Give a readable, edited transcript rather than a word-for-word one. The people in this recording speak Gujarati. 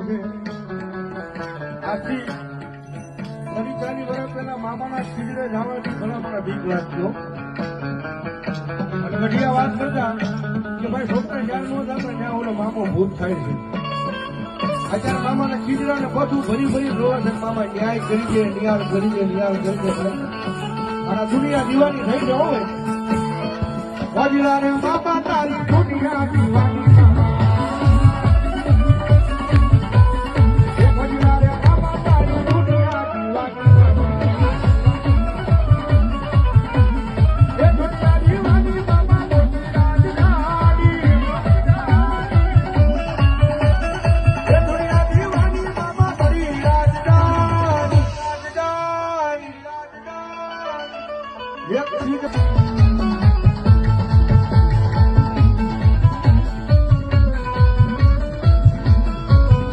છે આજથી 40 વર્ષ પહેલા મામાના શિબિરે જવાથી ઘણા મને બીક લાગતો અને ઘડિયા વાત કરતા કે ભાઈ છોકરા જ્યાં નો જાતા ત્યાં ઓલો મામો ભૂત થાય છે અત્યારે મામાના શિબિરાને બધું ભરી રોવા છે મામા ન્યાય કરી દે નિયાળ કરી દે અને દુનિયા દીવાની થઈ જાય હોય વાજીલા રે બાપા તારી દુનિયા દીવાની